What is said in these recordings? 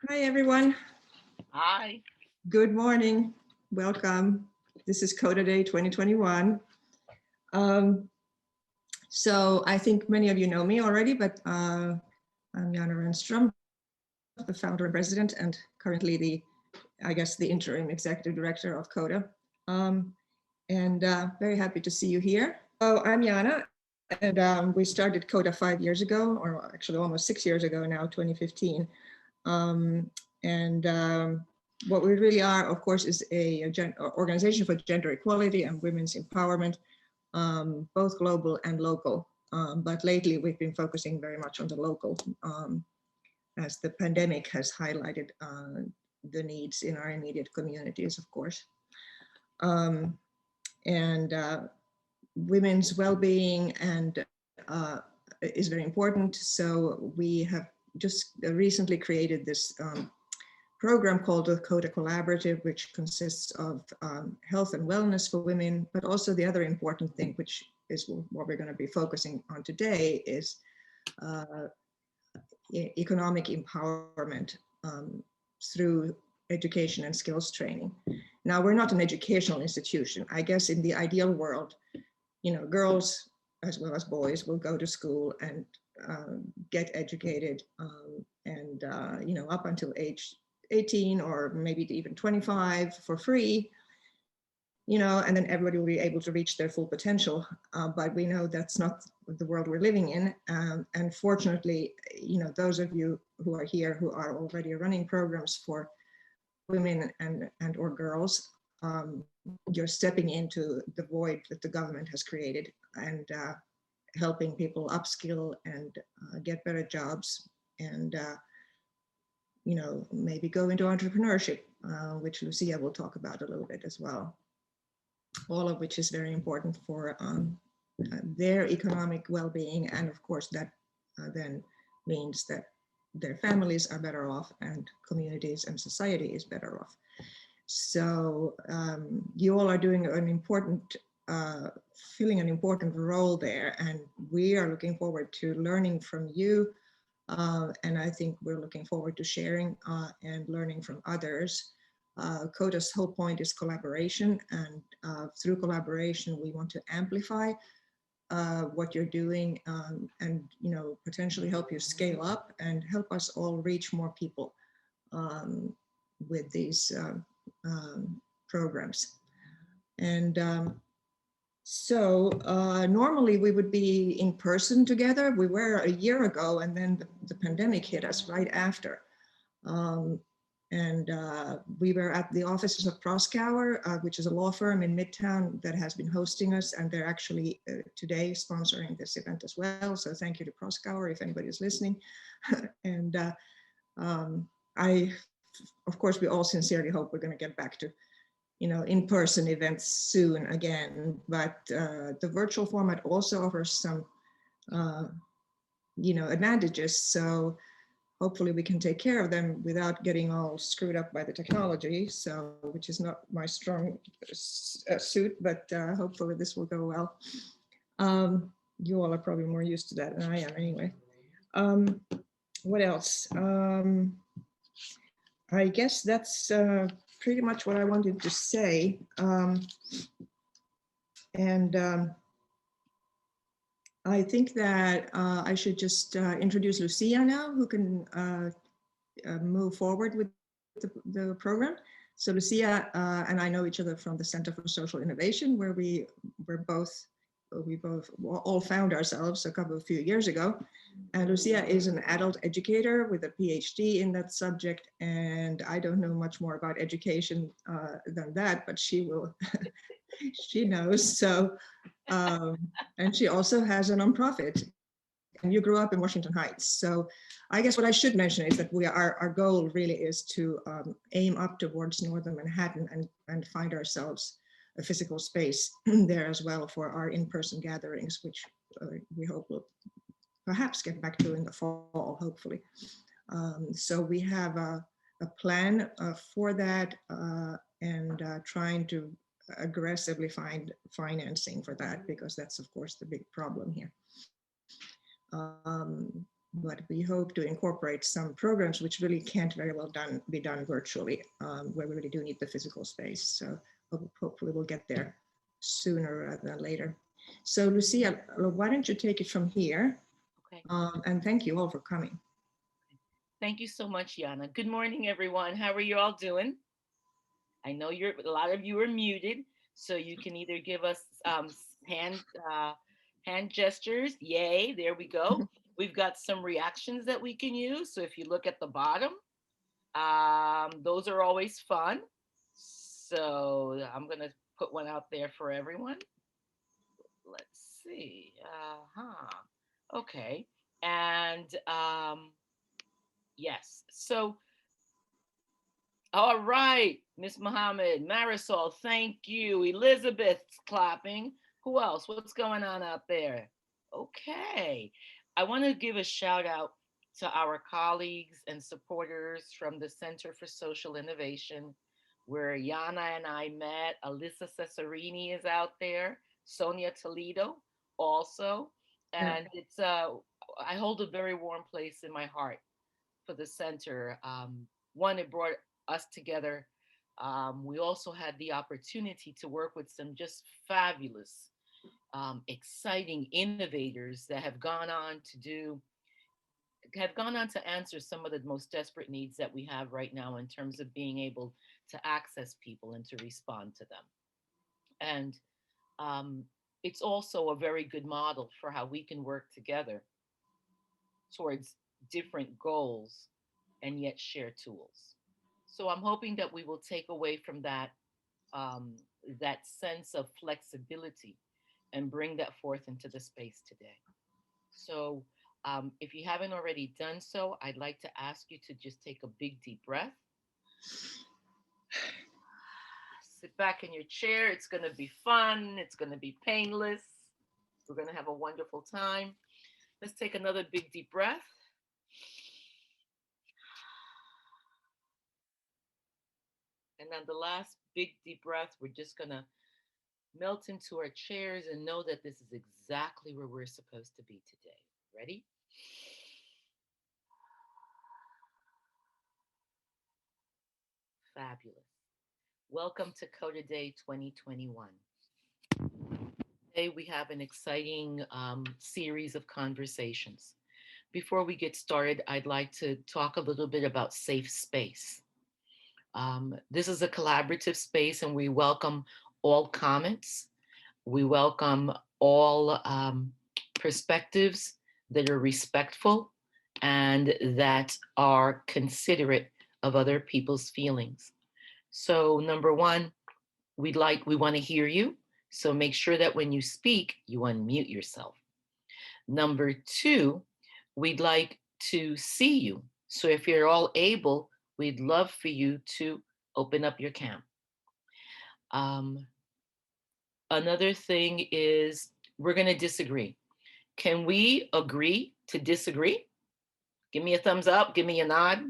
Hi, everyone. Hi. Good morning. Welcome. This is KotaDay2021. Um, so I think many of you know me already, but I'm Jana Renström, the founder and president, and currently the interim executive director of Kota. And very happy to see you here. So I'm Jana, and we started Kota 5 years ago, or actually almost 6 years ago now, 2015. What we really are, of course, is a organization for gender equality and women's empowerment, both global and local. But lately, we've been focusing very much on the local, as the pandemic has highlighted the needs in our immediate communities, of course. Women's well-being and is very important. So we have just recently created this program called the Kota Collaborative, which consists of health and wellness for women, but also the other important thing, which is what we're going to be focusing on today, is economic empowerment through education and skills training. Now, we're not an educational institution. I guess in the ideal world, girls as well as boys will go to school and get educated up until age 18 or maybe even 25 for free, and then everybody will be able to reach their full potential. But we know that's not the world we're living in. And fortunately, those of you who are here who are already running programs for women and or girls, you're stepping into the void that the government has created and helping people upskill and get better jobs and maybe go into entrepreneurship, which Lucia will talk about a little bit as well. All of which is very important for their economic well-being, and of course that then means that their families are better off and communities and society is better off. So you all are doing an important, filling an important role there, and we are looking forward to learning from you. And I think we're looking forward to sharing and learning from others. Kota's whole point is collaboration, and through collaboration, we want to amplify what you're doing and potentially help you scale up and help us all reach more people with these programs. And so normally we would be in person together. We were a year ago, and then the pandemic hit us right after. We were at the offices of Proskauer, which is a law firm in Midtown that has been hosting us, and they're actually today sponsoring this event as well. So thank you to Proskauer if anybody is listening. And of course, we all sincerely hope we're going to get back to in-person events soon again, but the virtual format also offers some advantages. So hopefully we can take care of them without getting all screwed up by the technology, so which is not my strong suit, but hopefully this will go well. You all are probably more used to that than I am anyway. What else? I guess that's pretty much what I wanted to say. I think that I should just introduce Lucia now, who can move forward with the program. So Lucia and I know each other from the Center for Social Innovation, where we all found ourselves a few years ago. And Lucia is an adult educator with a PhD in that subject. And I don't know much more about education than that, but she will, she knows. So, and she also has a nonprofit. And you grew up in Washington Heights. So I guess what I should mention is that our goal really is to aim up towards Northern Manhattan and find ourselves a physical space there as well for our in-person gatherings, which we hope will perhaps get back to in the fall, hopefully. So we have a plan for that and trying to aggressively find financing for that, because that's of course the big problem here. but we hope to incorporate some programs which really can't very well be done virtually, where we really do need the physical space. So hopefully we'll get there sooner rather than later. So Lucia, why don't you take it from here? Okay. And thank you all for coming. Thank you so much, Yana. Good morning, everyone. How are you all doing? I know a lot of you are muted, so you can either give us hand uh, hand gestures. Yay, there we go. We've got some reactions that we can use. So if you look at the bottom, those are always fun. So I'm gonna put one out there for everyone. Let's see. Okay. And yes. So all right, Miss Muhammad, Marisol, thank you. Elizabeth's clapping. Who else? What's going on out there? Okay. I want to give a shout out to our colleagues and supporters from the Center for Social Innovation, where Yana and I met. Alyssa Cesarini is out there, Sonia Toledo also. Yeah. And I hold a very warm place in my heart for the center. One, it brought us together. We also had the opportunity to work with some just fabulous, exciting innovators that have gone on to answer some of the most desperate needs that we have right now in terms of being able to access people and to respond to them. And um, it's also a very good model for how we can work together towards different goals and yet share tools. So I'm hoping that we will take away from um, that sense of flexibility and bring that forth into the space today. So if you haven't already done so, I'd like to ask you to just take a big deep breath. Sit back in your chair. It's going to be fun. It's going to be painless. We're going to have a wonderful time. Let's take another big deep breath. And then the last big deep breath, we're just going to melt into our chairs and know that this is exactly where we're supposed to be today. Ready? Fabulous. Welcome to KotaDay 2021. Today we have an exciting series of conversations. Before we get started, I'd like to talk a little bit about safe space. This is a collaborative space and we welcome all comments. We welcome all perspectives that are respectful and that are considerate of other people's feelings. So number one, we want to hear you. So make sure that when you speak, you unmute yourself. Number two, we'd like to see you. So if you're all able, we'd love for you to open up your cam. Um, Another thing is we're going to disagree. Can we agree to disagree? Give me a thumbs up. Give me a nod.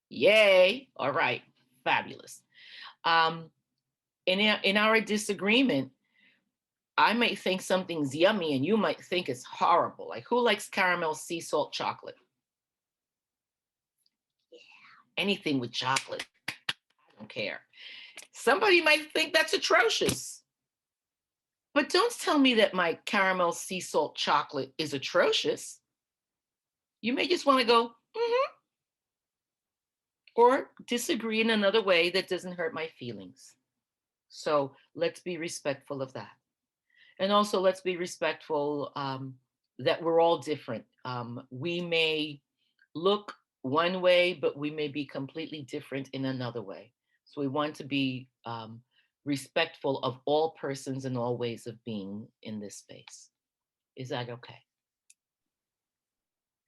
Yay. All right. Fabulous. Um, in our disagreement, I might think something's yummy and you might think it's horrible. Like who likes caramel sea salt chocolate? Anything with chocolate. I don't care. Somebody might think that's atrocious. But don't tell me that my caramel sea salt chocolate is atrocious. You may just want to go, mm-hmm, or disagree in another way that doesn't hurt my feelings. So let's be respectful of that. And also, let's be respectful that we're all different. We may look one way, but we may be completely different in another way. So we want to be respectful of all persons and all ways of being in this space. Is that okay?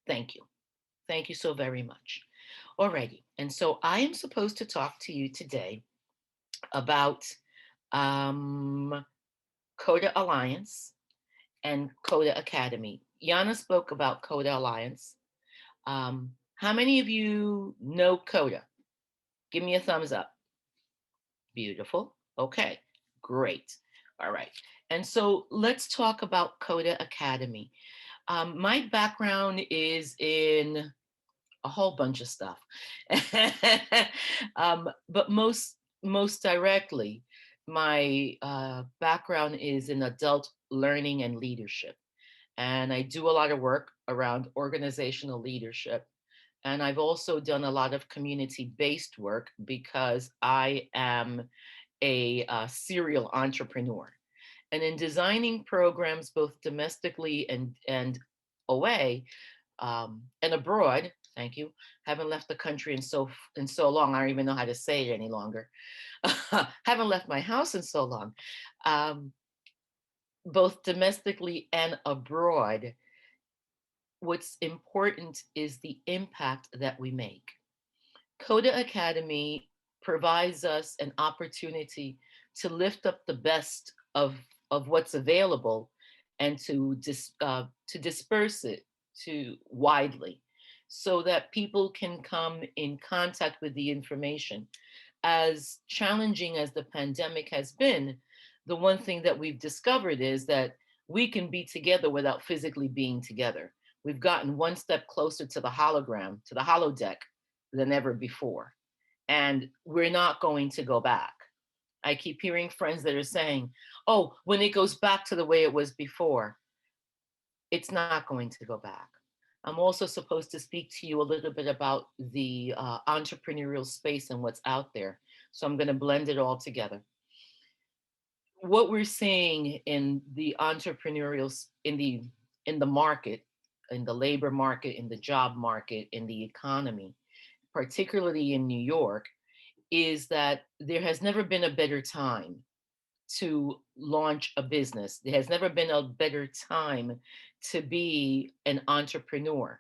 Thank you. Thank you so very much. Alrighty. And so I am supposed to talk to you today about um, Kota Alliance and Kota Academy. Yana spoke about Kota Alliance. How many of you know Kota? Give me a thumbs up. Beautiful. Okay, great. All right. And so let's talk about Kota Academy. My background is in a whole bunch of stuff, but most directly, my background is in adult learning and leadership, and I do a lot of work around organizational leadership. And I've also done a lot of community-based work because I am a serial entrepreneur. And in designing programs both domestically and away and abroad, thank you, haven't left the country in so long, I don't even know how to say it any longer. Haven't left my house in so long. Um, Both domestically and abroad, what's important is the impact that we make. Kota Academy provides us an opportunity to lift up the best of what's available and to disperse it to widely so that people can come in contact with the information. As challenging as the pandemic has been, the one thing that we've discovered is that we can be together without physically being together. We've gotten one step closer to the hologram, to the holodeck than ever before. And we're not going to go back. I keep hearing friends that are saying, oh, when it goes back to the way it was before, it's not going to go back. I'm also supposed to speak to you a little bit about the entrepreneurial space and what's out there. So I'm going to blend it all together. What we're seeing in the entrepreneurial, in the market, in the labor market, in the job market, in the economy, particularly in New York, is that there has never been a better time to launch a business. There has never been a better time to be an entrepreneur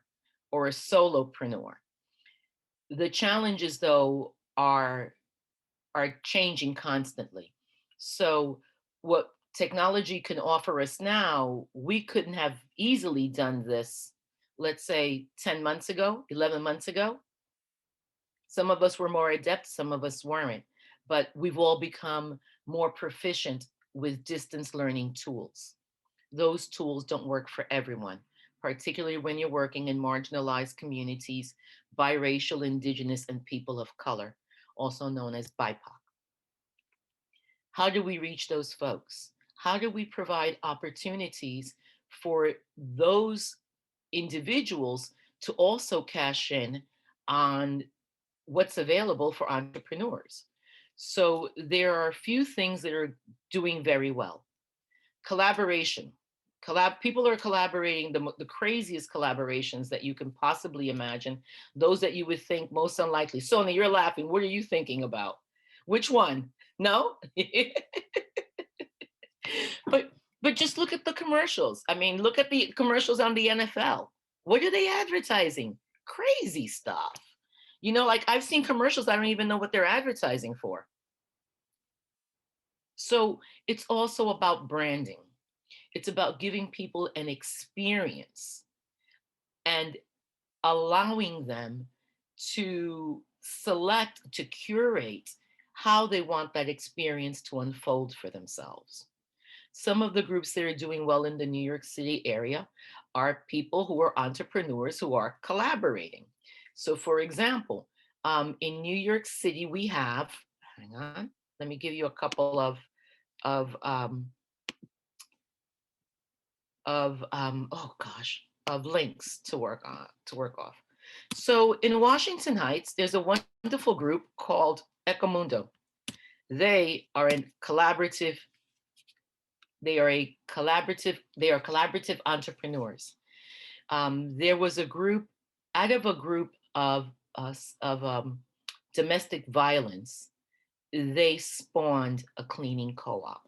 or a solopreneur. The challenges, though, are changing constantly. So, what technology can offer us now, we couldn't have easily done this, let's say 10 months ago, 11 months ago. Some of us were more adept, some of us weren't, but we've all become more proficient with distance learning tools. Those tools don't work for everyone, particularly when you're working in marginalized communities, biracial, indigenous, and people of color, also known as BIPOC. How do we reach those folks? How do we provide opportunities for those individuals to also cash in on what's available for entrepreneurs? So there are a few things that are doing very well. Collaboration. People are collaborating the craziest collaborations that you can possibly imagine, those that you would think most unlikely. Sonia, you're laughing. What are you thinking about? Which one? No? but but just look at the commercials. I mean, look at the commercials on the NFL. What are they advertising? Crazy stuff. You know, like I've seen commercials, I don't even know what they're advertising for. So it's also about branding. It's about giving people an experience and allowing them to select, to curate how they want that experience to unfold for themselves. Some of the groups that are doing well in the New York City area are people who are entrepreneurs who are collaborating. So, for example, in New York City, we have, hang on, let me give you a couple of oh gosh, of links to work on, to work off. So in Washington Heights, there's a wonderful group called Ecomundo. They are a collaborative. They are collaborative entrepreneurs. There was a group, out of a group of domestic violence, they spawned a cleaning co-op.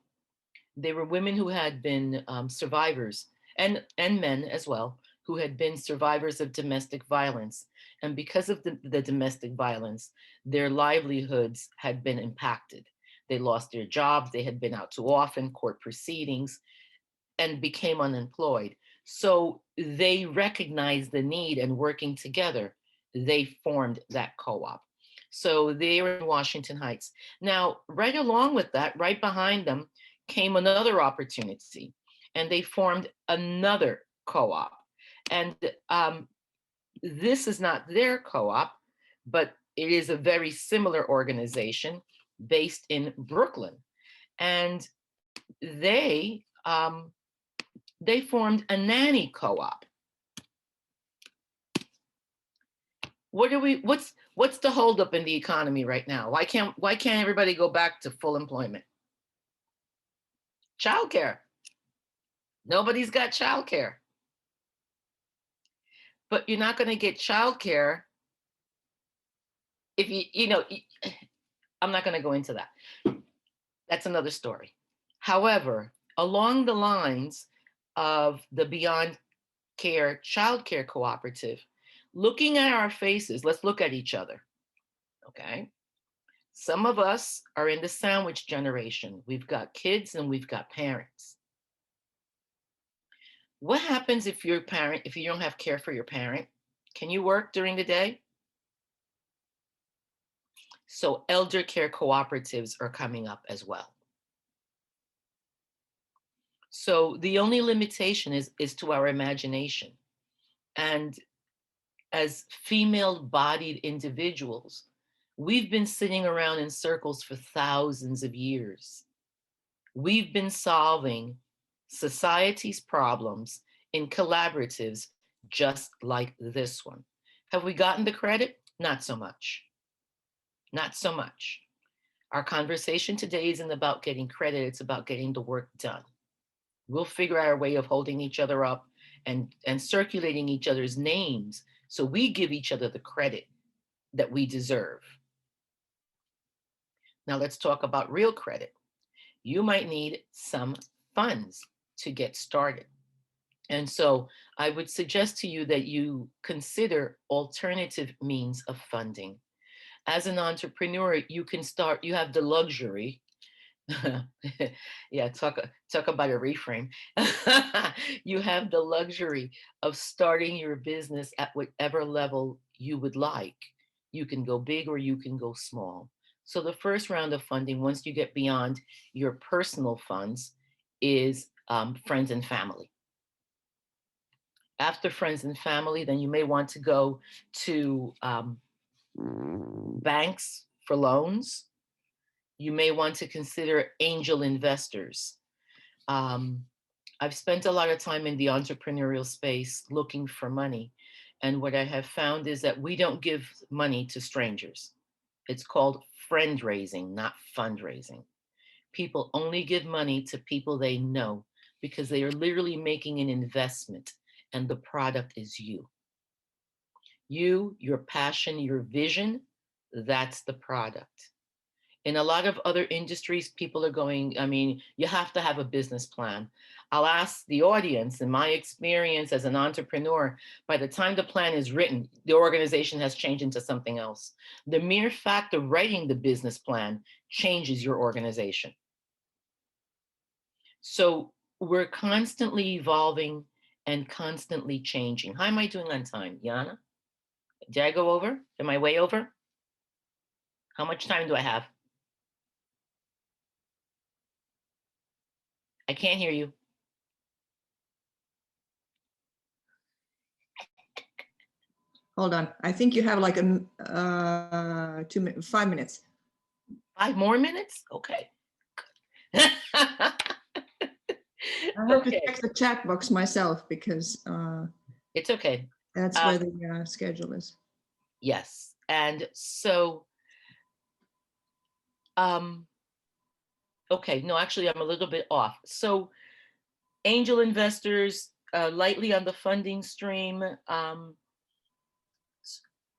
They were women who had been survivors, and men as well, who had been survivors of domestic violence. And because of the domestic violence, their livelihoods had been impacted. They lost their jobs, they had been out too often, court proceedings, and became unemployed. So they recognized the need, and working together, they formed that co-op. So they were in Washington Heights. Now, right along with that, right behind them, came another opportunity, and they formed another co-op. And this is not their co-op, but it is a very similar organization based in Brooklyn. And they formed a nanny co-op. What's the holdup in the economy right now? Why can't everybody go back to full employment? Childcare. Nobody's got childcare. But you're not going to get childcare if I'm not going to go into that. That's another story. However, along the lines of the Beyond Care Child Care Cooperative, looking at our faces, let's look at each other, okay? Some of us are in the sandwich generation. We've got kids and we've got parents. What happens if you're a parent, if you don't have care for your parent? Can you work during the day? So elder care cooperatives are coming up as well. So the only limitation is to our imagination. And as female-bodied individuals, we've been sitting around in circles for thousands of years. We've been solving society's problems in collaboratives just like this one. Have we gotten the credit? Not so much. Not so much. Our conversation today isn't about getting credit, it's about getting the work done. We'll figure out a way of holding each other up and circulating each other's names so we give each other the credit that we deserve. Now let's talk about real credit. You might need some funds to get started. And so I would suggest to you that you consider alternative means of funding. As an entrepreneur, you can start, you have the luxury. Yeah, talk about a reframe. You have the luxury of starting your business at whatever level you would like. You can go big or you can go small. So the first round of funding, once you get beyond your personal funds, is friends and family. After friends and family, then you may want to go to banks for loans. You may want to consider angel investors. I've spent a lot of time in the entrepreneurial space looking for money. And what I have found is that we don't give money to strangers. It's called friend raising, not fundraising. People only give money to people they know because they are literally making an investment and the product is you. You, your passion, your vision, that's the product. In a lot of other industries, people are going, I mean, you have to have a business plan. I'll ask the audience, in my experience as an entrepreneur, by the time the plan is written, the organization has changed into something else. The mere fact of writing the business plan changes your organization. So we're constantly evolving and constantly changing. How am I doing on time, Yana? Did I go over? Am I way over? How much time do I have? I can't hear you. Hold on. I think you have like 5 minutes. 5 more minutes? Okay. I have to check the chat box myself because it's okay. That's where the schedule is. Yes. And so, okay, no, actually, I'm a little bit off. So angel investors, lightly on the funding stream.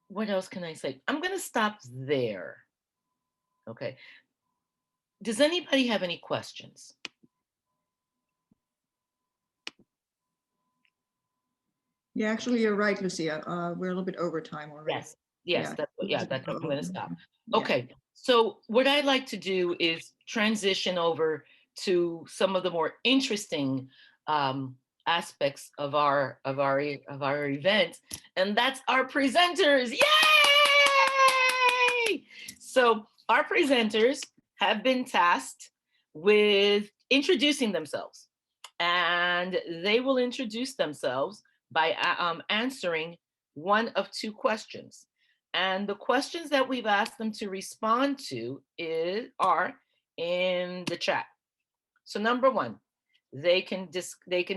What else can I say? I'm going to stop there. Okay. Does anybody have any questions? Yeah, actually, you're right, Lucia. We're a little bit over time already. Yes, yeah. That's what I'm going to stop. Okay, so what I'd like to do is transition over to some of the more interesting aspects of our event, and that's our presenters. Yay! So our presenters have been tasked with introducing themselves, and they will introduce themselves by answering one of two questions. And the questions that we've asked them to respond to are in the chat. So number one, they can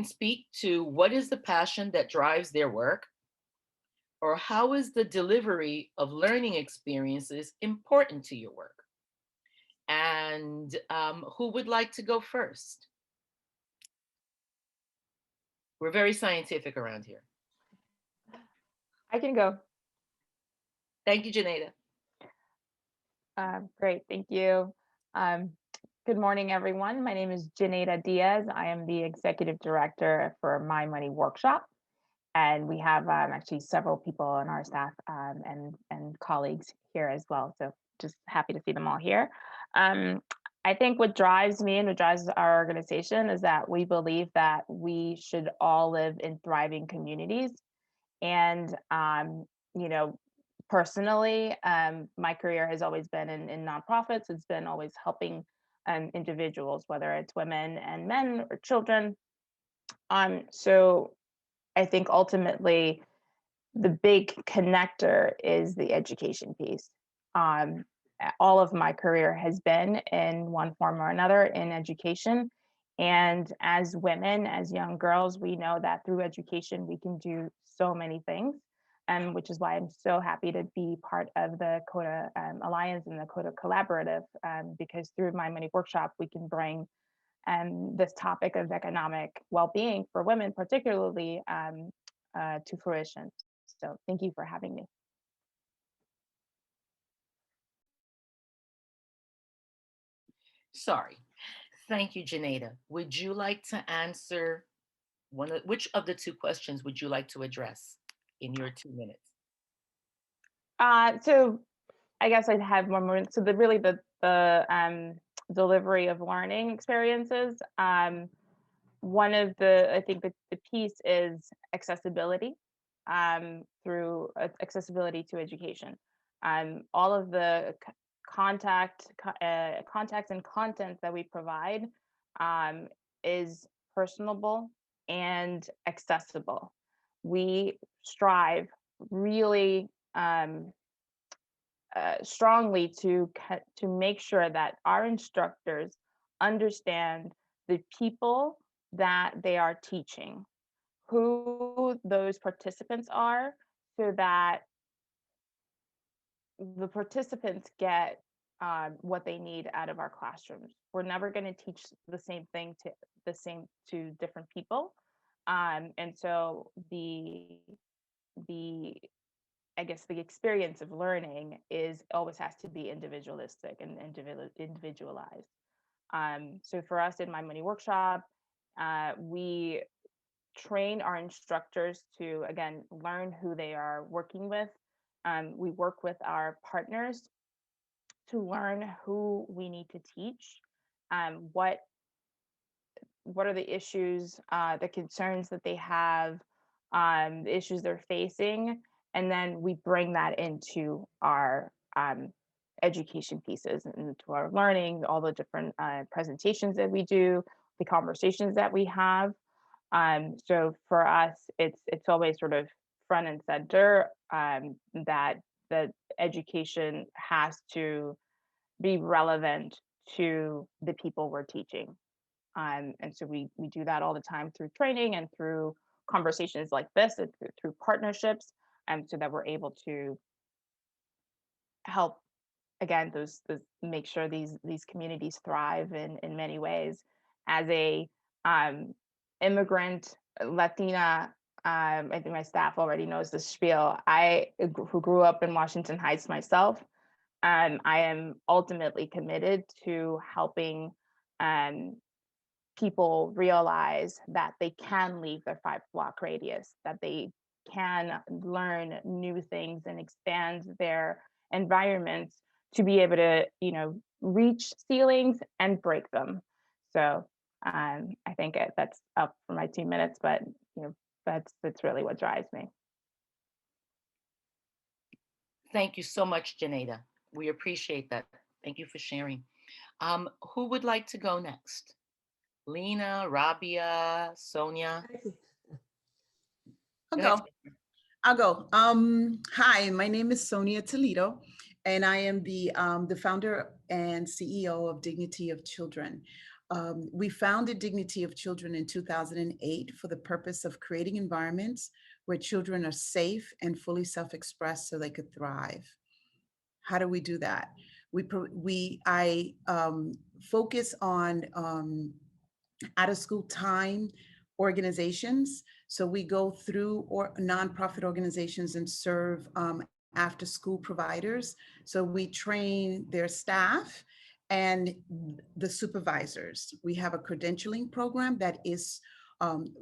speak to what is the passion that drives their work, or how is the delivery of learning experiences important to your work? And who would like to go first? We're very scientific around here. I can go. Thank you, Janeda. Great, thank you. Um, good morning, everyone. My name is Janeda Diaz. I am the executive director for My Money Workshop. And we have actually several people on our staff and colleagues here as well. So just happy to see them all here. I think what drives me and what drives our organization is that we believe that we should all live in thriving communities. And, you know, personally, my career has always been in nonprofits. It's been always helping individuals, whether it's women and men or children. So I think ultimately the big connector is the education piece. All of my career has been in one form or another in education. And as women, as young girls, we know that through education, we can do so many things. Which is why I'm so happy to be part of the Kota Alliance and the Kota Collaborative, because through My Money Workshop, we can bring this topic of economic well-being for women, particularly to fruition. So thank you for having me. Sorry. Thank you, Janeda. Would you like to answer which of the two questions would you like to address in your 2 minutes? So I guess I'd have one more. So the delivery of learning experiences. One of I think the piece is accessibility through accessibility to education. All of the contacts and content that we provide is personable and accessible. We strive really strongly to make sure that our instructors understand the people that they are teaching, who those participants are, so that the participants get what they need out of our classrooms. We're never going to teach the same thing to different people, and so the I guess the experience of learning always has to be individualistic and individualized. So for us in My Money Workshop, we train our instructors to, again, learn who they are working with. We work with our partners to learn who we need to teach, what are the issues, the concerns that they have, the issues they're facing, and then we bring that into our education pieces and into our learning, all the different presentations that we do, the conversations that we have. So for us, it's always sort of front and center, that the education has to be relevant to the people we're teaching. And so we do that all the time through training and through conversations like this and through partnerships, so that we're able to help, again, those make sure these communities thrive in many ways. As a immigrant Latina, I think my staff already knows the spiel. Who grew up in Washington Heights myself, I am ultimately committed to helping people realize that they can leave their 5-block radius, that they can learn new things and expand their environments to be able to, reach ceilings and break them. So I think that's up for my 2 minutes, but that's really what drives me. Thank you so much, Janeda. We appreciate that. Thank you for sharing. Who would like to go next? Lena, Rabia, Sonia? I'll Go ahead. go. I'll go. Hi, my name is Sonia Toledo, and I am the founder and CEO of Dignity of Children. We founded Dignity of Children in 2008 for the purpose of creating environments where children are safe and fully self-expressed so they could thrive. How do we do that? I focus on out of school time organizations. So we go through nonprofit organizations and serve after school providers. So we train their staff and the supervisors. We have a credentialing program that is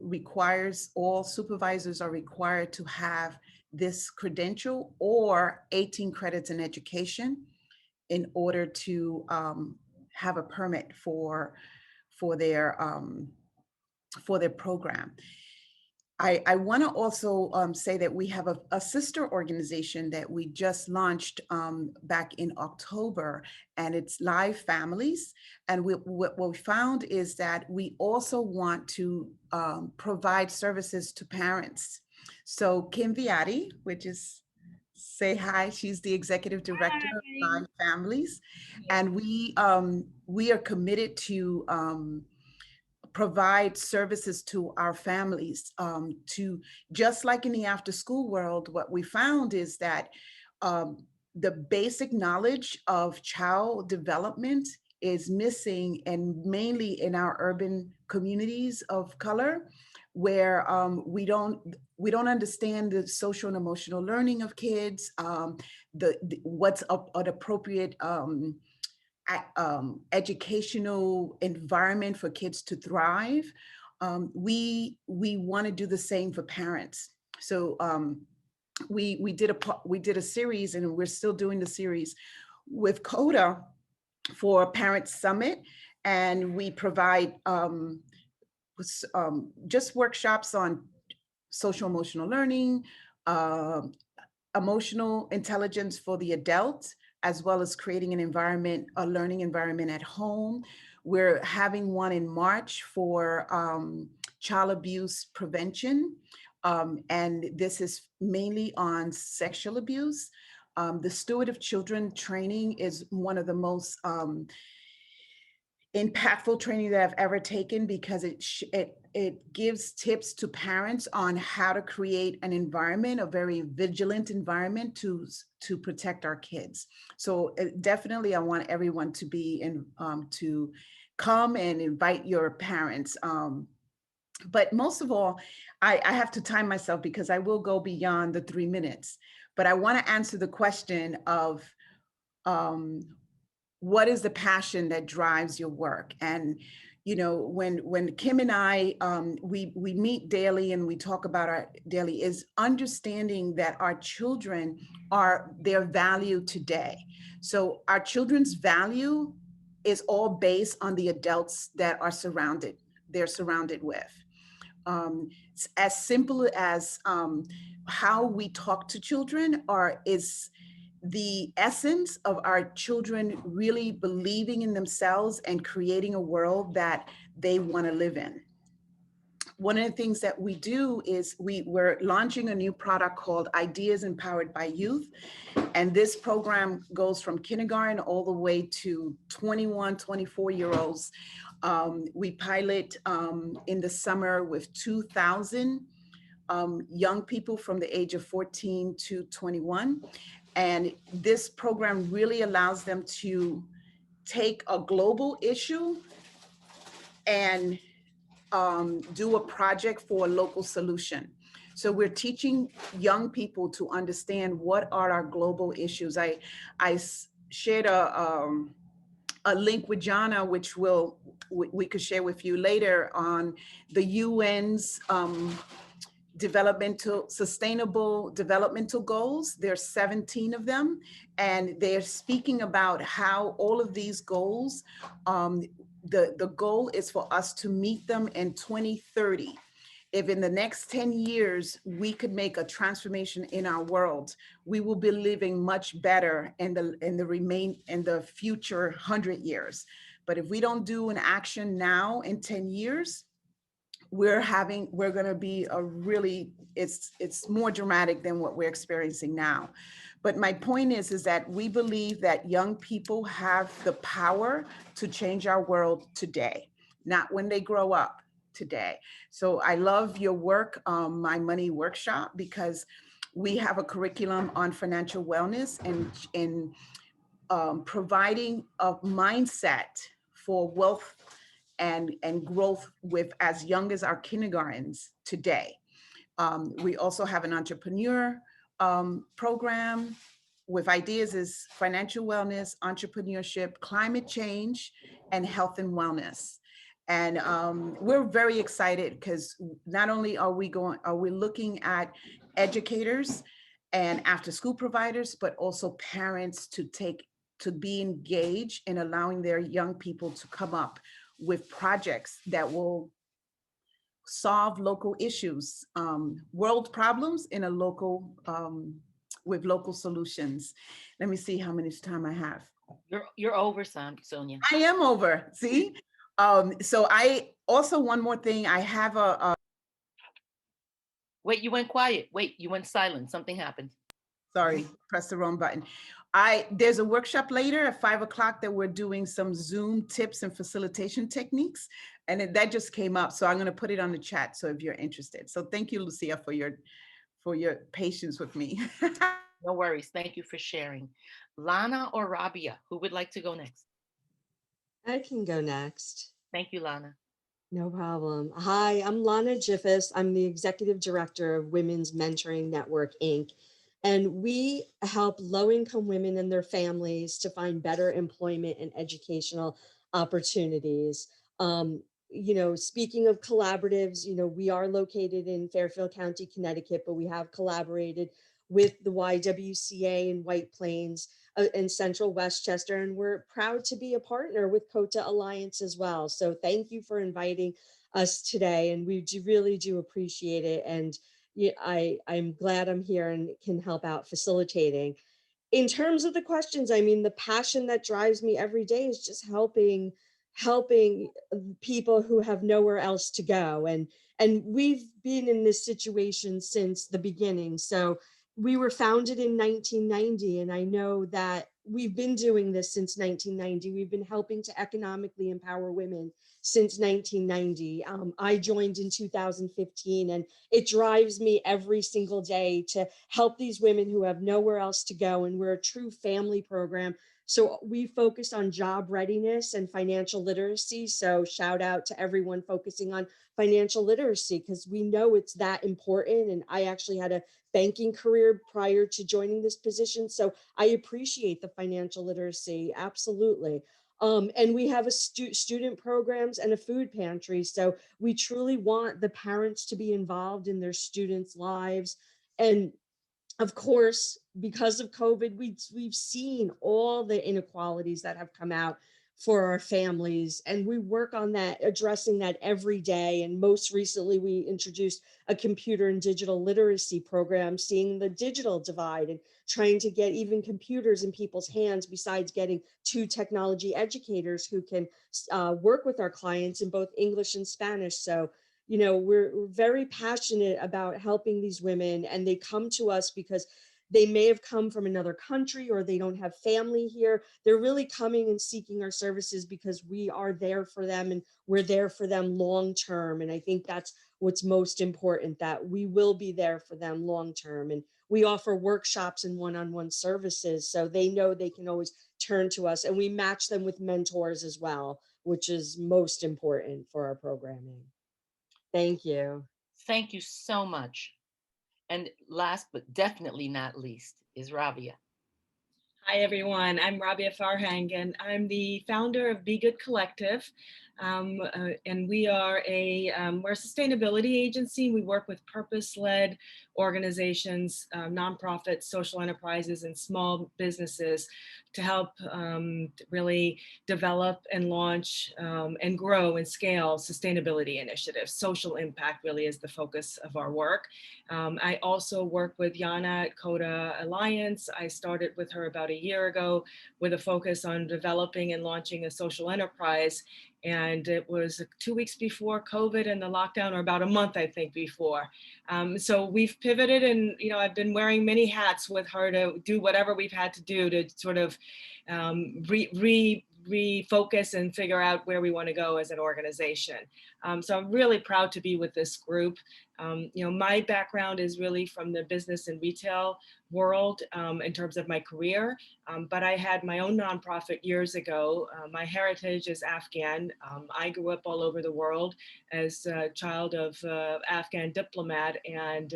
requires all supervisors are required to have this credential or 18 credits in education in order to have a permit for their program. I want to also say that we have a sister organization that we just launched back in October, and it's Live Families. And what we found is that we also want to provide services to parents. So Kim Viati, which is, say hi, she's the executive director of Live Families. And we are committed to provide services to our families to, just like in the after school world. What we found is that the basic knowledge of child development is missing, and mainly in our urban communities of color, where we don't understand the social and emotional learning of kids, what's an appropriate educational environment for kids to thrive. We want to do the same for parents. So we did a series, and we're still doing the series with Kota for Parent Summit, and we provide just workshops on social emotional learning, emotional intelligence for the adult, as well as creating an environment, a learning environment at home. We're having one in March for child abuse prevention. And this is mainly on sexual abuse. The Steward of Children training is one of the most impactful training that I've ever taken, because it gives tips to parents on how to create an environment, a very vigilant environment to protect our kids. So definitely I want everyone to be in, to come and invite your parents. But most of all, I have to time myself because I will go beyond the 3 minutes, but I want to answer the question of what is the passion that drives your work? And you know, when Kim and I we meet daily and we talk about our daily, is understanding that our children are their value today. So our children's value is all based on the adults that they're surrounded with. As simple as how we talk to children is the essence of our children really believing in themselves and creating a world that they want to live in. One of the things that we do is we're launching a new product called Ideas Empowered by Youth. And this program goes from kindergarten all the way to 21, 24-year-olds. We pilot in the summer with 2,000 young people from the age of 14 to 21. And this program really allows them to take a global issue and do a project for a local solution. So we're teaching young people to understand what are our global issues. I shared a link with Jana, which we could share with you later, on the UN's sustainable developmental goals. There's 17 of them, and they're speaking about how all of these goals, the goal is for us to meet them in 2030. If in the next 10 years, we could make a transformation in our world, we will be living much better in the future 100 years. But if we don't do an action now in 10 years, we're going to be a really, it's more dramatic than what we're experiencing now. But my point is that we believe that young people have the power to change our world today, not when they grow up, today. So I love your work, My Money Workshop, because we have a curriculum on financial wellness and providing a mindset for wealth and growth with as young as our kindergartens today. We also have an entrepreneur program with ideas is financial wellness, entrepreneurship, climate change, and health and wellness. And we're very excited because not only are we looking at educators and after school providers, but also parents to be engaged in allowing their young people to come up with projects that will solve local issues, world problems in a local, with local solutions. Let me see how much time I have. You're over, Sonia. I am over, see? So I also, one more thing, I have a Wait, you went quiet. Wait, you went silent. Something happened. sorry, press the wrong button. There's a workshop later at 5 o'clock that we're doing some Zoom tips and facilitation techniques. And that just came up. So I'm going to put it on the chat. So if you're interested. So thank you, Lucia, for your patience with me. No worries. Thank you for sharing. Lana or Rabia, who would like to go next? I can go next. Thank you, Lana. No problem. Hi, I'm Lana Jiffis. I'm the Executive Director of Women's Mentoring Network, Inc. And we help low-income women and their families to find better employment and educational opportunities. Speaking of collaboratives, we are located in Fairfield County, Connecticut, but we have collaborated with the YWCA in White Plains in Central Westchester, and we're proud to be a partner with Kota Alliance as well. So thank you for inviting us today, and we really do appreciate it. And I'm glad I'm here and can help out facilitating. In terms of the questions, I mean, the passion that drives me every day is just helping people who have nowhere else to go. And we've been in this situation since the beginning. So we were founded in 1990, and I know that we've been doing this since 1990. We've been helping to economically empower women since 1990. I joined in 2015, and it drives me every single day to help these women who have nowhere else to go. And we're a true family program. So we focus on job readiness and financial literacy. So shout out to everyone focusing on financial literacy, because we know it's that important. And I actually had a banking career prior to joining this position. So I appreciate the financial literacy, absolutely. And we have a student programs and a food pantry. So we truly want the parents to be involved in their students' lives. And of course, because of COVID, we've seen all the inequalities that have come out for our families, and we work on that, addressing that every day. And most recently, we introduced a computer and digital literacy program, seeing the digital divide and trying to get even computers in people's hands, besides getting 2 technology educators who can work with our clients in both English and Spanish. So we're very passionate about helping these women, and they come to us because they may have come from another country or they don't have family here. They're really coming and seeking our services because we are there for them, and we're there for them long term. And I think that's what's most important, that we will be there for them long term. And we offer workshops and one-on-one services, so they know they can always turn to us, and we match them with mentors as well, which is most important for our programming. Thank you. Thank you so much. And last but definitely not least is Rabia. Hi, everyone. I'm Rabia Farhang, and I'm the founder of Be Good Collective. And we are we're a sustainability agency. We work with purpose-led organizations, nonprofits, social enterprises, and small businesses to help really develop and launch and grow and scale sustainability initiatives. Social impact really is the focus of our work. I also work with Yana at Kota Alliance. I started with her about a year ago with a focus on developing and launching a social enterprise. And it was 2 weeks before COVID and the lockdown, or about a month, I think, before. So we've pivoted, and I've been wearing many hats with her to do whatever we've had to do to sort of refocus and figure out where we want to go as an organization. So I'm really proud to be with this group. My background is really from the business and retail world in terms of my career, but I had my own nonprofit years ago. My heritage is Afghan. I grew up all over the world as a child of Afghan diplomat, and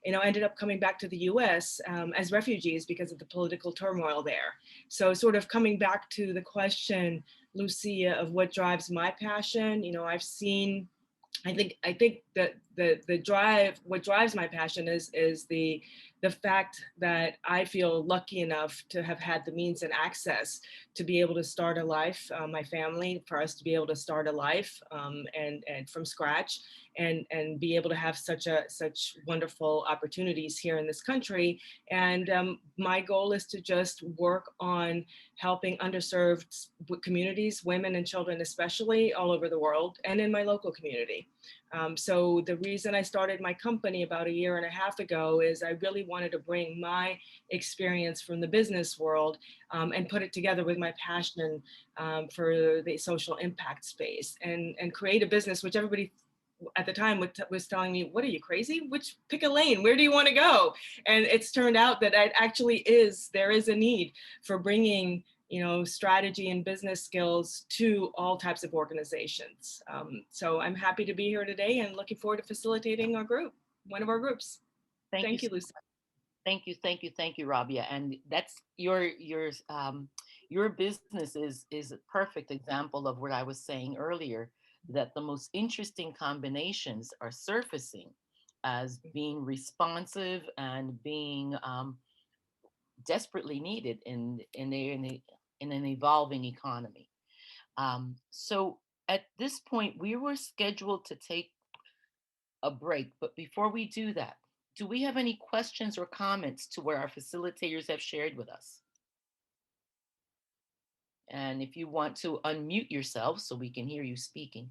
ended up coming back to the US as refugees because of the political turmoil there. So sort of coming back to the question, Lucia, of what drives my passion, I've seen, I think that what drives my passion is the fact that I feel lucky enough to have had the means and access to be able to start a life, my family, for us to be able to start a life and from scratch, and be able to have such wonderful opportunities here in this country. And my goal is to just work on helping underserved communities, women and children especially, all over the world and in my local community. So the reason I started my company about 1.5 years ago is I really wanted to bring my experience from the business world and put it together with my passion for the social impact space, and create a business which everybody at the time was telling me, what are you, crazy? Pick a lane, where do you want to go? And it's turned out that there is a need for bringing strategy and business skills to all types of organizations. So I'm happy to be here today and looking forward to facilitating one of our groups. Thank you, Lucy. Thank you, Rabia. And that's your business is a perfect example of what I was saying earlier, that the most interesting combinations are surfacing as being responsive and being desperately needed in an evolving economy. So at this point, we were scheduled to take a break, but before we do that, do we have any questions or comments to what our facilitators have shared with us? And if you want to unmute yourself so we can hear you speaking.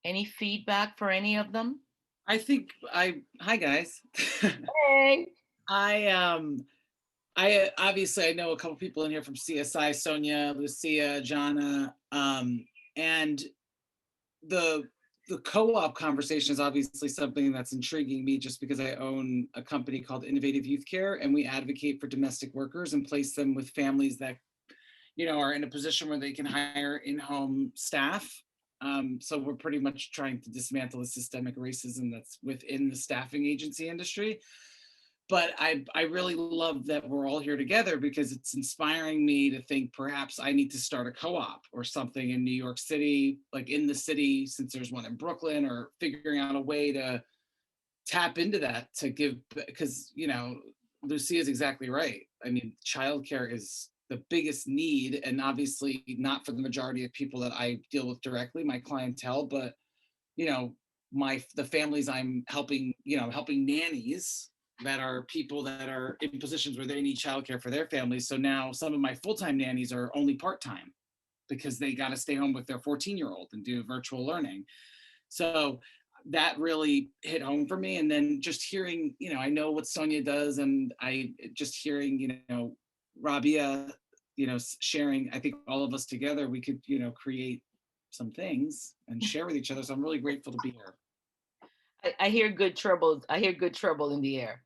Any feedback for any of them? Hi guys. Hey. I obviously I know a couple people in here from CSI, Sonia, Lucia, Jana, and the co-op conversation is obviously something that's intriguing me, just because I own a company called Innovative Youth Care, and we advocate for domestic workers and place them with families that are in a position where they can hire in-home staff. So we're pretty much trying to dismantle the systemic racism that's within the staffing agency industry. But I really love that we're all here together, because it's inspiring me to think perhaps I need to start a co-op or something in New York City, like in the city, since there's one in Brooklyn, or figuring out a way to tap into that to give, because, Lucia is exactly right. I mean, childcare is the biggest need, and obviously not for the majority of people that I deal with directly, my clientele, but, the families I'm helping, helping nannies that are people that are in positions where they need childcare for their families. So now some of my full-time nannies are only part-time because they got to stay home with their 14-year-old and do virtual learning. So that really hit home for me. And then just hearing, I know what Sonia does, and hearing, Rabia, sharing, I think all of us together, we could, create some things and share with each other. So I'm really grateful to be here. I hear good trouble. I hear good trouble in the air.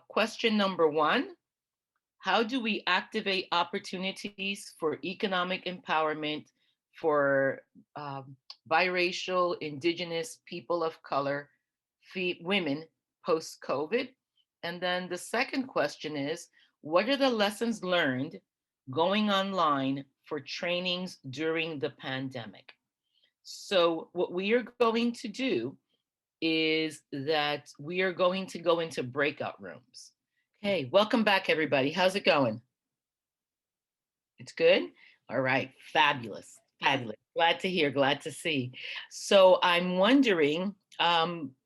Question number 1, how do we activate opportunities for economic empowerment for biracial, indigenous, people of color, women post-COVID? And then the second question is, what are the lessons learned going online for trainings during the pandemic? So what we are going to do is that we are going to go into breakout rooms. Okay, welcome back, everybody. How's it going? It's good? All right, fabulous, fabulous. Glad to hear, glad to see. So I'm wondering,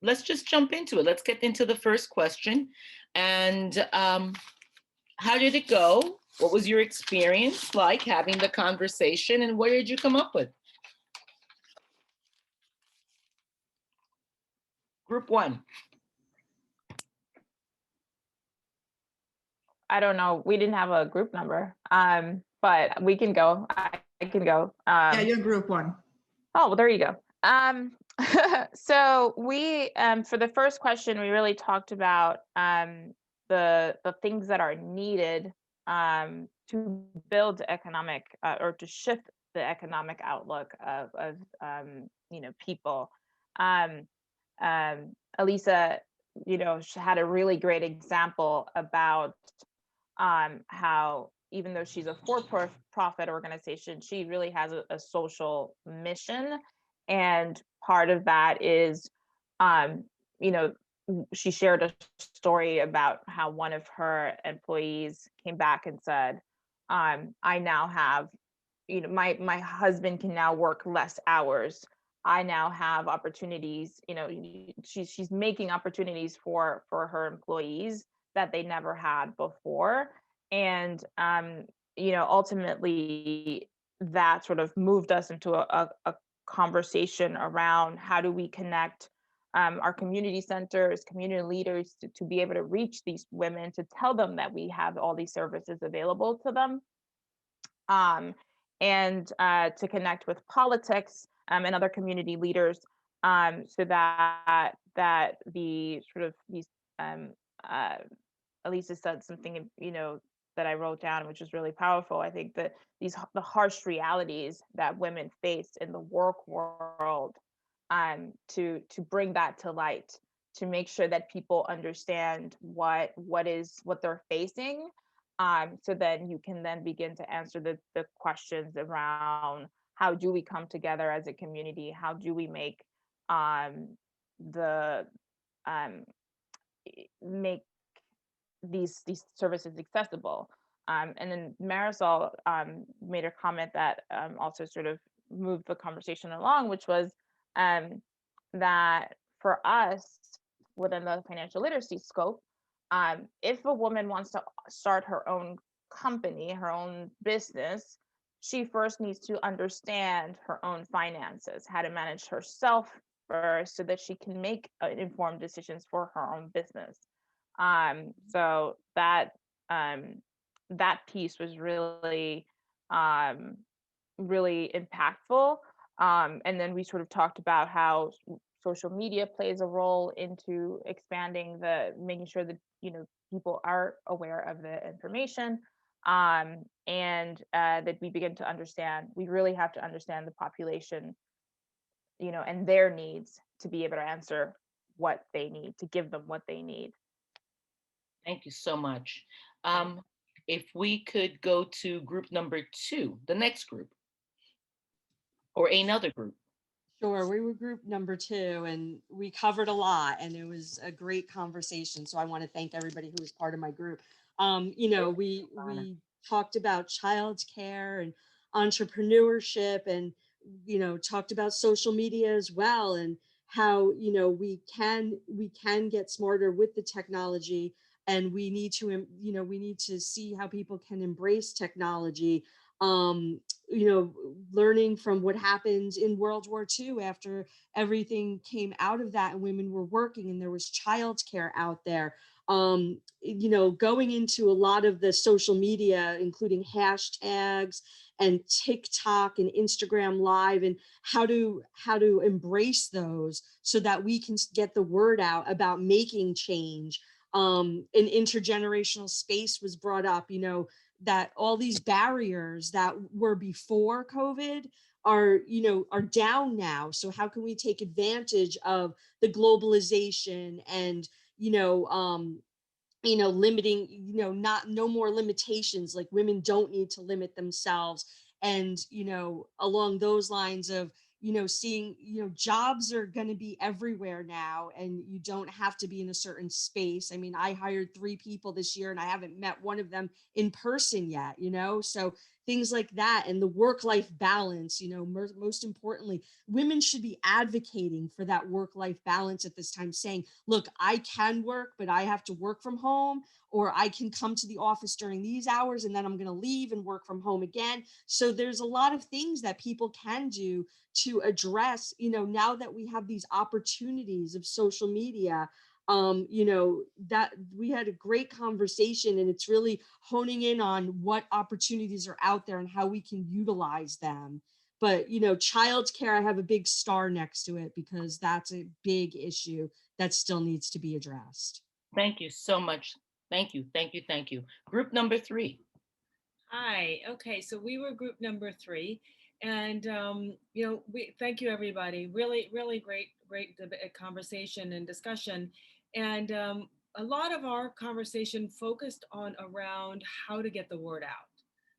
let's just jump into it. Let's get into the first question. And how did it go? What was your experience like having the conversation, and what did you come up with? Group one. I don't know. We didn't have a group number, but we can go. I can go. Yeah, you're group one. Oh, well, there you go. So we, for the first question, we really talked about the things that are needed to build economic or to shift the economic outlook of people. Elisa, she had a really great example about how even though she's a for-profit organization, she really has a social mission. And part of that is, she shared a story about how one of her employees came back and said, I now have, my husband can now work less hours. I now have opportunities, she's making opportunities for her employees that they never had before. And ultimately that sort of moved us into a conversation around how do we connect our community centers, community leaders to be able to reach these women, to tell them that we have all these services available to them, and to connect with politics and other community leaders, so that the sort of these Elisa said something, that I wrote down, which is really powerful. I think that the harsh realities that women face in the work world, to bring that to light, to make sure that people understand what they're facing, so then you can then begin to answer the questions around how do we come together as a community, how do we make the make these services accessible. And then Marisol made a comment that also sort of moved the conversation along, which was that for us within the financial literacy scope, if a woman wants to start her own company, her own business, she first needs to understand her own finances, how to manage herself first so that she can make informed decisions for her own business. So that piece was really really impactful. And then we sort of talked about how social media plays a role into expanding making sure that people are aware of the information, and that we begin to understand. We really have to understand the population, and their needs to be able to answer what they need, to give them what they need. Thank you so much. If we could go to group number two, the next group, or another group. Sure, we were group number two, and we covered a lot, and it was a great conversation. So I want to thank everybody who was part of my group. We talked about childcare and entrepreneurship, and talked about social media as well, and how we can get smarter with the technology, and we need to see how people can embrace technology. Learning from what happened in World War II after everything came out of that and women were working and there was childcare out there. Going into a lot of the social media, including hashtags and TikTok and Instagram Live, and how to embrace those so that we can get the word out about making change. An intergenerational space was brought up, that all these barriers that were before COVID are down now. So how can we take advantage of the globalization and, limiting, no more limitations, like women don't need to limit themselves. And, along those lines of, seeing, jobs are going to be everywhere now, and you don't have to be in a certain space. I mean, I hired 3 people this year and I haven't met one of them in person yet, so things like that, and the work-life balance. Most importantly, women should be advocating for that work-life balance at this time, saying, look, I can work, but I have to work from home, or I can come to the office during these hours and then I'm going to leave and work from home again. So there's a lot of things that people can do to address, now that we have these opportunities of social media. That we had a great conversation, and it's really honing in on what opportunities are out there and how we can utilize them. But childcare, I have a big star next to it, because that's a big issue that still needs to be addressed. Thank you so much. Thank you, thank you, thank you. Group number 3. Hi. Okay, so we were group number 3, and we thank you everybody. Really, really great conversation and discussion, and a lot of our conversation focused on around how to get the word out,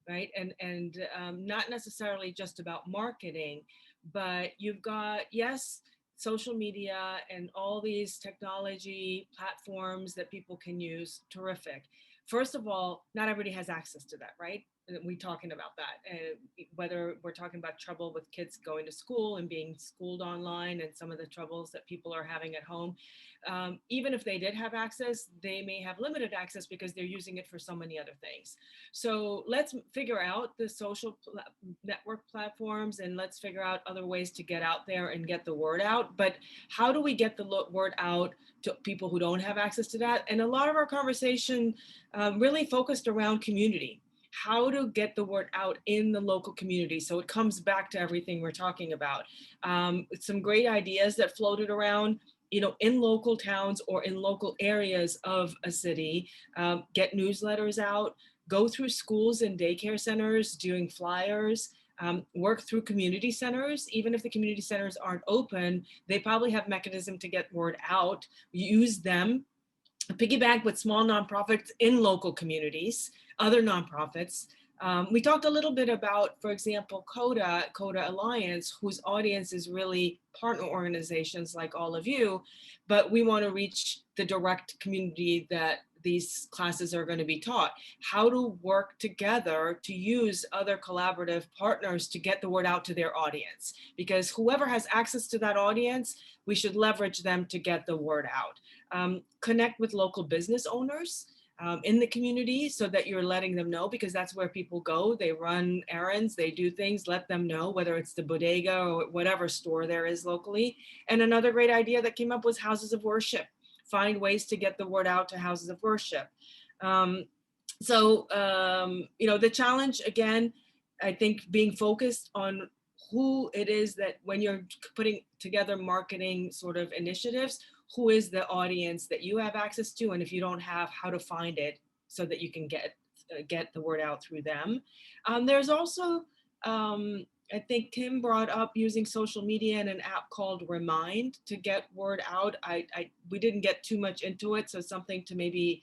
right? And not necessarily just about marketing, but you've got, yes, social media and all these technology platforms that people can use. Terrific. First of all, not everybody has access to that, right? We're talking about that, whether we're talking about trouble with kids going to school and being schooled online, and some of the troubles that people are having at home. Even if they did have access, they may have limited access because they're using it for so many other things. So let's figure out the social network platforms, and let's figure out other ways to get out there and get the word out. But how do we get the word out to people who don't have access to that? And a lot of our conversation really focused around community. How to get the word out in the local community. So it comes back to everything we're talking about. Some great ideas that floated around, in local towns or in local areas of a city. Get newsletters out, go through schools and daycare centers doing flyers, work through community centers. Even if the community centers aren't open, they probably have mechanism to get word out. Use them. Piggyback with small nonprofits in local communities, other nonprofits. We talked a little bit about, for example, Kota Alliance, whose audience is really partner organizations like all of you, but we want to reach the direct community that these classes are going to be taught. How to work together to use other collaborative partners to get the word out to their audience, because whoever has access to that audience, we should leverage them to get the word out. Connect with local business owners in the community so that you're letting them know, because that's where people go. They run errands, they do things, let them know, whether it's the bodega or whatever store there is locally. And another great idea that came up was houses of worship. Find ways to get the word out to houses of worship. The challenge, again, I think being focused on who it is that when you're putting together marketing sort of initiatives, who is the audience that you have access to, and if you don't have, how to find it so that you can get the word out through them. There's also, I think Kim brought up using social media and an app called Remind to get word out. We didn't get too much into it, so something to maybe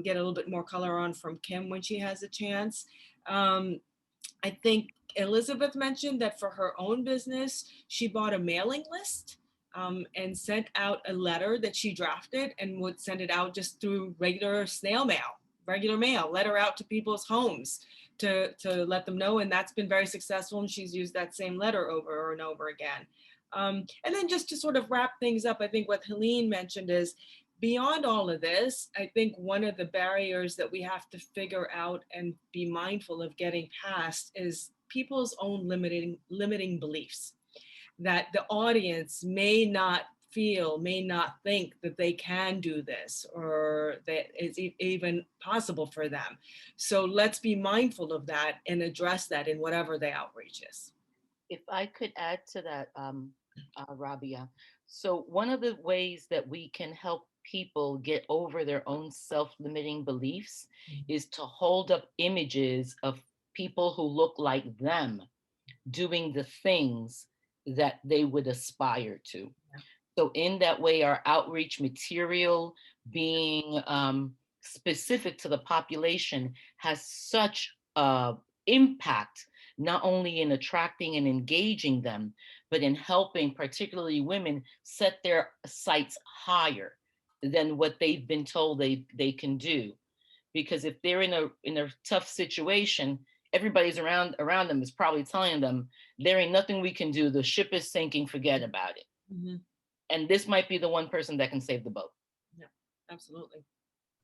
get a little bit more color on from Kim when she has a chance. I think Elizabeth mentioned that for her own business, she bought a mailing list and sent out a letter that she drafted and would send it out just through regular mail, letter out to people's homes to let them know. And that's been very successful. And she's used that same letter over and over again. And then just to sort of wrap things up, I think what Helene mentioned is, beyond all of this, I think one of the barriers that we have to figure out and be mindful of getting past is people's own limiting beliefs, that the audience may not think that they can do this or that it's even possible for them. So let's be mindful of that and address that in whatever the outreach is. If I could add to that, Rabia. So one of the ways that we can help people get over their own self-limiting beliefs is to hold up images of people who look like them doing the things that they would aspire to. Yeah. So in that way, our outreach material being specific to the population has such impact, not only in attracting and engaging them, but in helping particularly women set their sights higher than what they've been told they can do. Because if they're in a tough situation, everybody's around them is probably telling them there ain't nothing we can do. The ship is sinking, forget about it. Mm-hmm. And this might be the one person that can save the boat. Yeah, absolutely.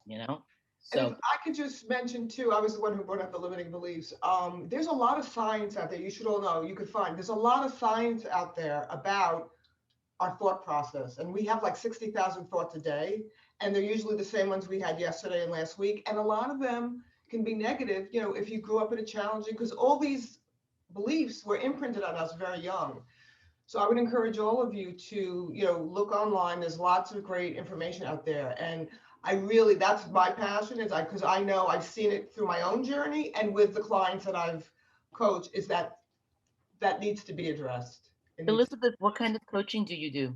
You know? And So if I could just mention too, I was the one who brought up the limiting beliefs. There's a lot of science out there. You should all know, you could find, there's a lot of science out there about our thought process. And we have like 60,000 thoughts a day. And they're usually the same ones we had yesterday and last week. And a lot of them can be negative, you know, if you grew up in a challenging, because all these beliefs were imprinted on us very young. So I would encourage all of you to, you know, look online. There's lots of great information out there. And I really, that's my passion, is because I know I've seen it through my own journey and with the clients that I've coached, is that needs to be addressed. Elizabeth, what kind of coaching do you do?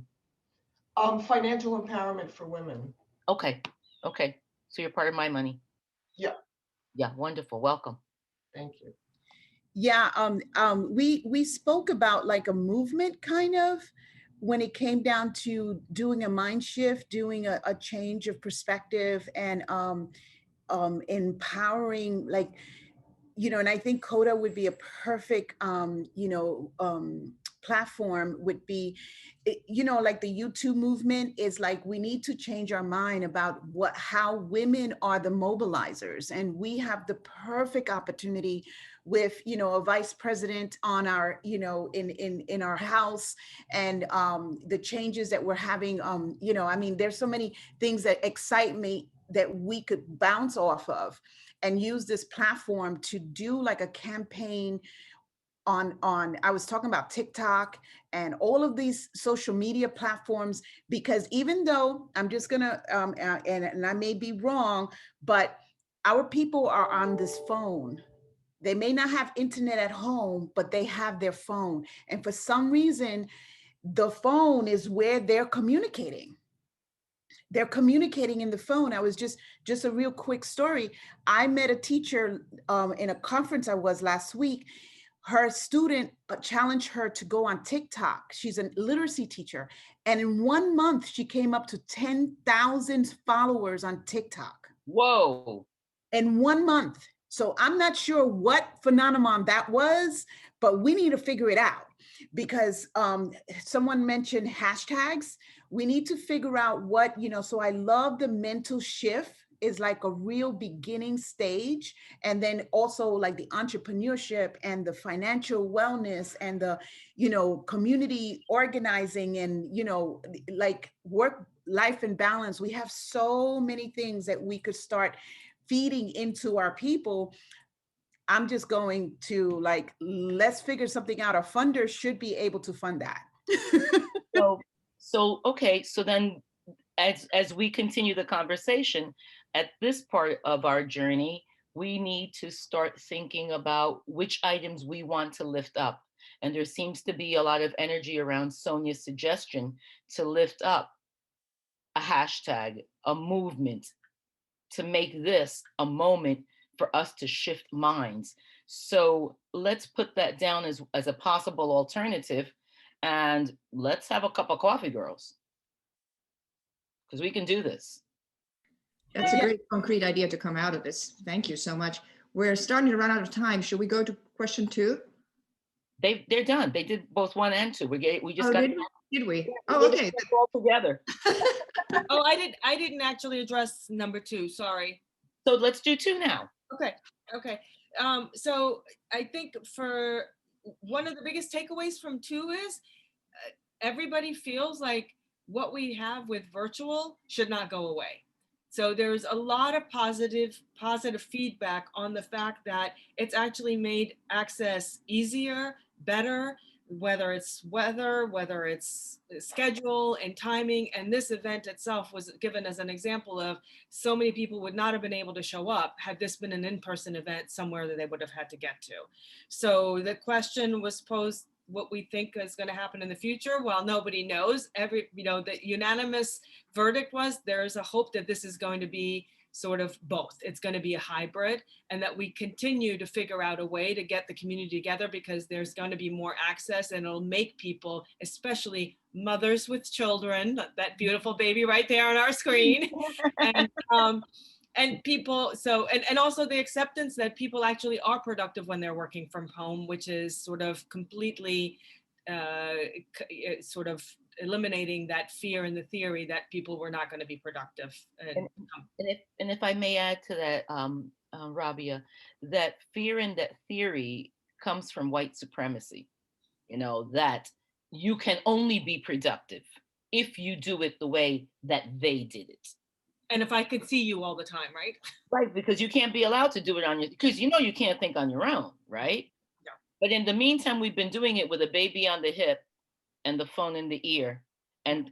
Financial empowerment for women. Okay. Okay. So you're part of My Money. Yeah. Yeah. Wonderful. Welcome. Thank you. Yeah, we spoke about like a movement kind of when it came down to doing a mind shift, doing a change of perspective, and empowering, like, you know, and I think Kota would be a perfect, platform, would be, you know, like the YouTube movement is like, we need to change our mind about how women are the mobilizers. And we have the perfect opportunity with, you know, a vice president on our, you know, in our house, and the changes that we're having, you know, I mean, there's so many things that excite me that we could bounce off of and use this platform to do like a campaign on I was talking about TikTok and all of these social media platforms, because even though I'm just gonna and I may be wrong, but our people are on this phone. They may not have internet at home, but they have their phone, and for some reason the phone is where they're communicating. They're communicating in the phone. I was just a real quick story. I met a teacher in a conference I was last week. Her student challenged her to go on TikTok. She's a literacy teacher. And in 1 month, she came up to 10,000 followers on TikTok. Whoa. In 1 month. So I'm not sure what phenomenon that was, but we need to figure it out, because someone mentioned hashtags. We need to figure out what, you know, so I love the mental shift is like a real beginning stage. And then also like the entrepreneurship and the financial wellness and the, you know, community organizing and, you know, like work life and balance. We have so many things that we could start feeding into our people. I'm just going to like, let's figure something out. Our funders should be able to fund that. So okay. So then as we continue the conversation, at this part of our journey, we need to start thinking about which items we want to lift up. And there seems to be a lot of energy around Sonia's suggestion to lift up a hashtag, a movement, to make this a moment for us to shift minds. So let's put that down as a possible alternative, and let's have a cup of coffee, girls, because we can do this. That's a great concrete idea to come out of this. Thank you so much. We're starting to run out of time. Should we go to question 2? They're done. They did both 1 and 2. We just got did we? Oh, okay. All together. Oh, I didn't actually address number 2. Sorry. So let's do 2 now. Okay. So I think for one of the biggest takeaways from 2 is everybody feels like what we have with virtual should not go away. So there's a lot of positive feedback on the fact that it's actually made access easier, better, whether it's weather, whether it's schedule and timing. And this event itself was given as an example of so many people would not have been able to show up had this been an in-person event somewhere that they would have had to get to. So the question was posed, what we think is going to happen in the future. Well, nobody knows. The unanimous verdict was there's a hope that this is going to be sort of both. It's going to be a hybrid, and that we continue to figure out a way to get the community together, because there's going to be more access, and it'll make people, especially mothers with children, that beautiful baby right there on our screen, and And people, so, and also the acceptance that people actually are productive when they're working from home, which is sort of completely sort of eliminating that fear in the theory that people were not going to be productive. And if I may add to that, Rabia, that fear in that theory comes from white supremacy, you know, that you can only be productive if you do it the way that they did it. And if I could see you all the time, right? Right, because you can't be allowed to do it on your, because you know you can't think on your own, right? Yeah. But in the meantime, we've been doing it with a baby on the hip and the phone in the ear, and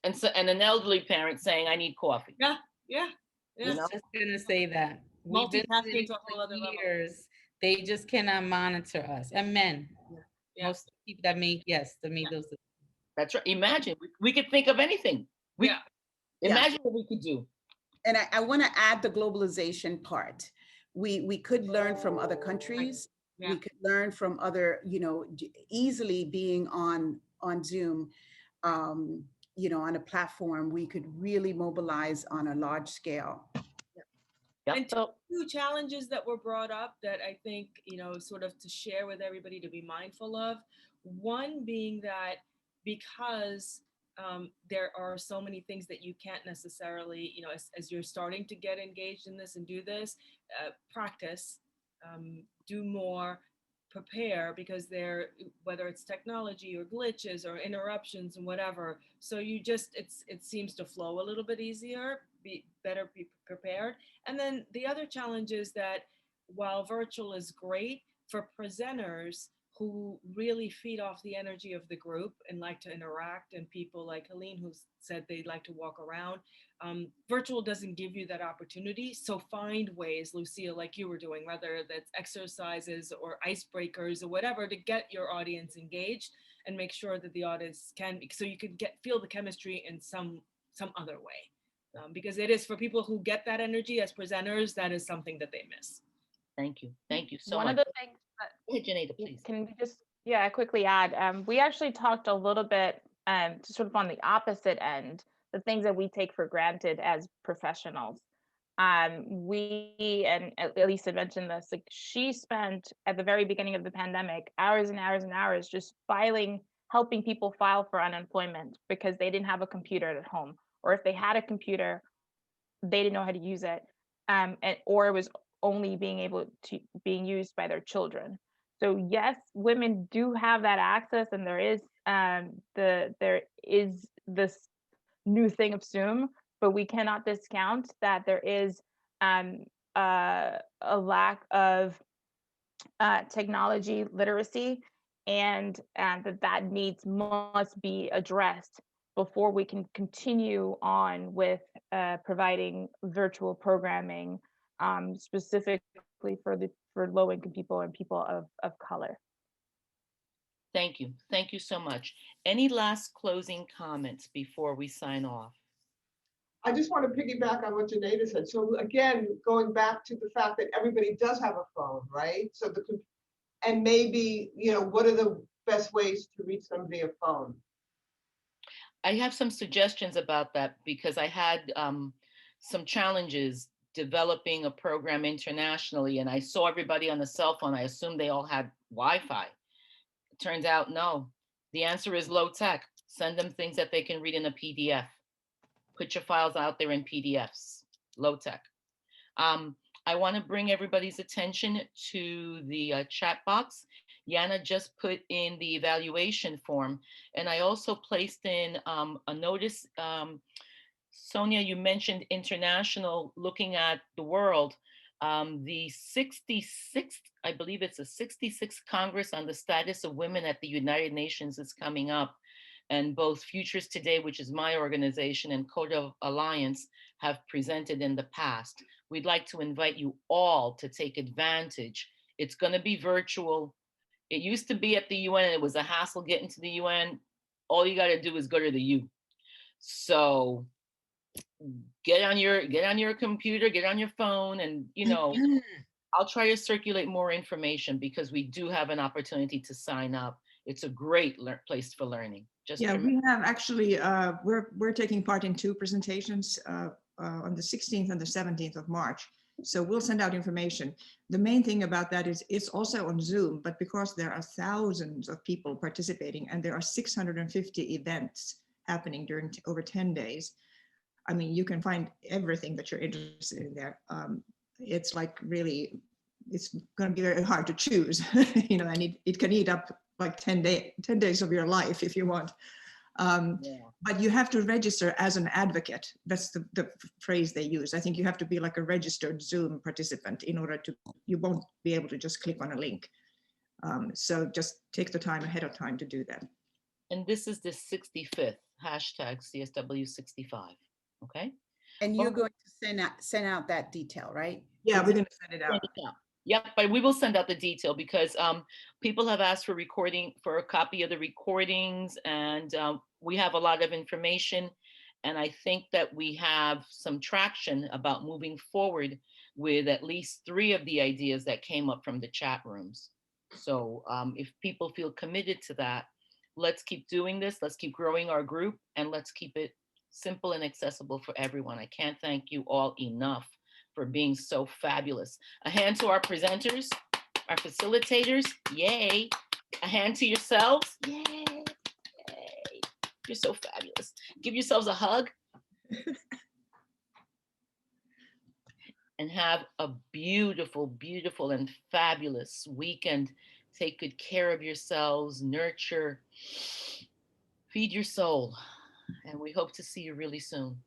an elderly parent saying, "I need coffee." Yeah, yeah. You I know? was just gonna say that. We've been Multitasking doing it to a whole for other level. years. They just cannot monitor us. And men, Yeah. most people that make, yes, that make Yeah. those. That's right. Imagine we could think of anything. Yeah. Imagine what we could do. And I want to add the globalization part. We could learn from other countries. Yeah. We could learn from other, you know, easily being on Zoom, you know, on a platform, we could really mobilize on a large scale. Yep. And two challenges that were brought up that I think, you know, sort of to share with everybody to be mindful of. One being that because there are so many things that you can't necessarily, you know, as you're starting to get engaged in this and do this, practice, do more, prepare, because there, whether it's technology or glitches or interruptions and whatever, so you just, it seems to flow a little bit easier, be prepared. And then the other challenge is that while virtual is great for presenters who really feed off the energy of the group and like to interact, and people like Helene who said they'd like to walk around, virtual doesn't give you that opportunity. So find ways, Lucia, like you were doing, whether that's exercises or icebreakers or whatever, to get your audience engaged and make sure that the audience can, so you could feel the chemistry in some other way. Because it is for people who get that energy as presenters, that is something that they miss. Thank you. Thank you so One much. of the things that, Go ahead, Janeda, please. can we just, yeah, quickly add, we actually talked a little bit sort of on the opposite end, the things that we take for granted as professionals. We, and Elisa mentioned this, like she spent at the very beginning of the pandemic hours and hours and hours just helping people file for unemployment because they didn't have a computer at home, or if they had a computer, they didn't know how to use it, or it was only being used by their children. So yes, women do have that access, and there is this new thing of Zoom, but we cannot discount that there is a lack of technology literacy, and that needs must be addressed before we can continue on with providing virtual programming, specifically for low-income people and people of color. Thank you. Thank you so much. Any last closing comments before we sign off? I just want to piggyback on what Janeda said. So again, going back to the fact that everybody does have a phone, right? So and maybe, you know, what are the best ways to reach them via phone? I have some suggestions about that because I had some challenges developing a program internationally, and I saw everybody on the cell phone. I assumed they all had Wi-Fi. It turns out, no. The answer is low tech. Send them things that they can read in a PDF. Put your files out there in PDFs, low tech. I want to bring everybody's attention to the chat box. Yana just put in the evaluation form, and I also placed in a notice. Sonia, you mentioned international, looking at the world. The 66th, I believe it's the 66th Congress on the Status of Women at the United Nations is coming up. And both Futures Today, which is my organization, and Kota Alliance have presented in the past. We'd like to invite you all to take advantage. It's going to be virtual. It used to be at the UN, and it was a hassle getting to the UN. All you got to do is go to the U. So get on your computer, get on your phone, and you know, I'll try to circulate more information because we do have an opportunity to sign up. It's a great place for learning. Just yeah, we have actually we're taking part in 2 presentations on the 16th and the 17th of March. So we'll send out information. The main thing about that is it's also on Zoom, but because there are thousands of people participating and there are 650 events happening during over 10 days, I mean, you can find everything that you're interested in there. It's like really, it's going to be very hard to choose, you know, and it can eat up like 10 days of your life if you want. But you have to register as an advocate. That's the phrase they use. I think you have to be like a registered Zoom participant in order to, you won't be able to just click on a link. So just take the time ahead of time to do that. And this is the 65th, hashtag CSW65, okay? And you're going to send out that detail, right? Yeah, we're going to send it out. Yep, but we will send out the detail because people have asked for a copy of the recordings, and we have a lot of information. And I think that we have some traction about moving forward with at least 3 of the ideas that came up from the chat rooms. So if people feel committed to that, let's keep doing this. Let's keep growing our group, and let's keep it simple and accessible for everyone. I can't thank you all enough for being so fabulous. A hand to our presenters, our facilitators, yay. A hand to yourselves, yay, yay. You're so fabulous. Give yourselves a hug. And have a beautiful, beautiful and fabulous weekend. Take good care of yourselves, nurture, feed your soul. And we hope to see you really soon.